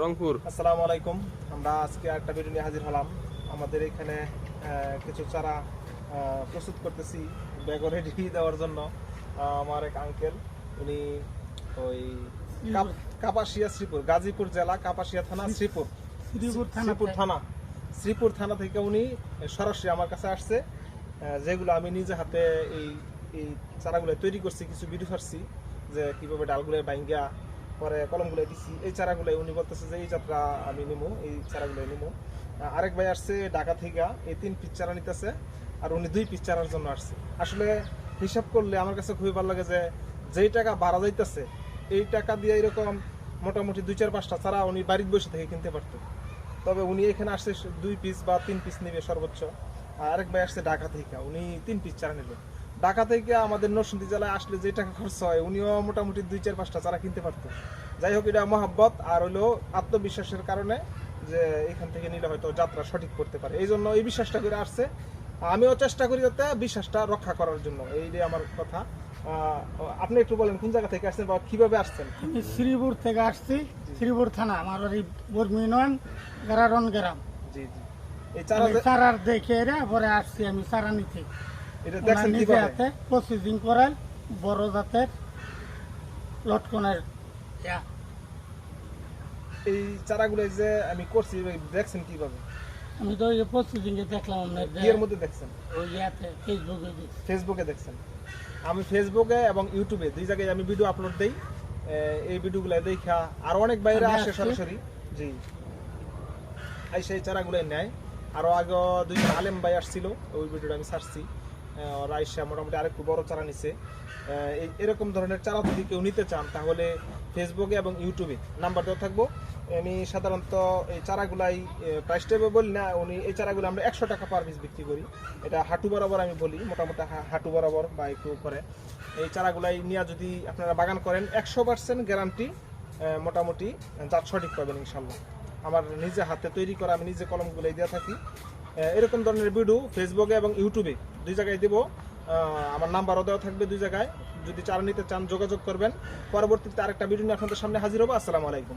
রংপুর। আসসালামু আলাইকুম। আমরা আজকে একটা ভিডিও নিয়ে হাজির হলাম। আমাদের এখানে কিছু চারা প্রস্তুত করতেছি ব্যাগ রেডি দেওয়ার জন্য। আমার এক আঙ্কেল, উনি ওই কাপাসিয়া শ্রীপুর, গাজীপুর জেলা কাপাসিয়া থানা শ্রীপুর থানা থেকে উনি সরাসরি আমার কাছে আসছে। যেগুলো আমি নিজে হাতে এই চারাগুলো তৈরি করছি, কিছু ভিডিও ছাড়ছি যে কীভাবে ডালগুলো ভাঙ্গা পরে কলমগুলো দিচ্ছি। এই চারাগুলো উনি বলতেছে যে এই যাত্রা আমি নিবো, এই চারাগুলো নিবো। আরেক ভাই আসছে ঢাকা থেকে, এই 3 পিস চারা নিতেছে, আর উনি 2 পিস চারার জন্য আসছে। আসলে হিসাব করলে আমার কাছে খুবই ভালো লাগে যে যেই টাকা ভাড়া যাইতেছে এই টাকা দিয়ে এরকম মোটামুটি 2-4-5টা চারা উনি বাড়ির বসে থেকে কিনতে পারতো। তবে উনি এখানে আসছে 2 পিস বা 3 পিস নেবে সর্বোচ্চ। আরেক ভাই আসছে ঢাকা থেকে, উনি 3 পিস চারা নিল। ঢাকা থেকে আমাদের নরসিংদী জেলায় আসলে যে টাকা খরচ হয় উনিও মোটামুটি 2-4-5টা চারা কিনতে পারতো। যাই হোক, এটা মহাব্বত আর হলো আত্মবিশ্বাসের কারণে যে এখান থেকে নিলে হয়তো যাত্রা সঠিক করতে পারে, এই জন্য এই বিশ্বাসটা করে আসছে। আমিও চেষ্টা করি যাতে বিশ্বাসটা রক্ষা করার জন্য। এইটাই আমার কথা। আপনি একটু বলেন কোন জায়গা থেকে আসছেন বা কিভাবে আসছেন? আমি শ্রীপুর থেকে আসছি, শ্রীপুর থানা, আমার বাড়ি বর্মি ইউনিয়ন, গারারন গ্রাম। জি জি। এই চারার দেখে পরে আসছি আমি চারা নিতে। এটা দেখছেন নিজে কিভাবে? হাতে প্রসেসিং করাই বড় জাতের লটকনের। এই চারাগুলো যে আমি করছি দেখছেন কিভাবে? আমি তো ওই প্রসেসিং এ দেখলাম আপনার এর মধ্যে দেখছেন? ওই ইয়াতে ফেসবুকে দেখছেন? আমি ফেসবুকে এবং ইউটিউবে 2 জায়গায় আমি ভিডিও আপলোড দেই। এই ভিডিওগুলো দেখা আর অনেক বাইরে আসে সরাসরি। জি, এই সেই চারাগুলো নেয়। আরও আগে 2 আলেম ভাই আসছিল, ওই ভিডিওটা আমি ছাড়ছি। ওরা আইসা মোটামুটি আরেকটু বড় চারা নিছে। এরকম ধরনের চারা যদি কেউ নিতে চান তাহলে ফেসবুকে এবং ইউটিউবে নাম্বার দেওয়া থাকবো। আমি সাধারণত এই চারাগুলাই প্রাইস টাইপে বলি না, উনি এই চারাগুলো আমরা 100 টাকা পার পিস বিক্রি করি। এটা হাঁটু বরাবর আমি বলি, মোটামুটি হাঁটু বরাবর বা একটু করে। এই চারাগুলাই নিয়ে যদি আপনারা বাগান করেন 100% গ্যারান্টি, মোটামুটি জাত সঠিক পাবেন ইনশাল্লাহ। আমার নিজে হাতে তৈরি করা, আমি নিজে কলমগুলোই দেওয়া থাকি। এরকম ধরনের ভিডিও ফেসবুকে এবং ইউটিউবে 2 জায়গায় দেবো। আমার নাম্বারও দেওয়া থাকবে 2 জায়গায়। যদি চারা নিতে চান যোগাযোগ করবেন। পরবর্তীতে আরেকটা ভিডিও নিয়ে আপনাদের সামনে হাজির হবো। আসসালামু আলাইকুম।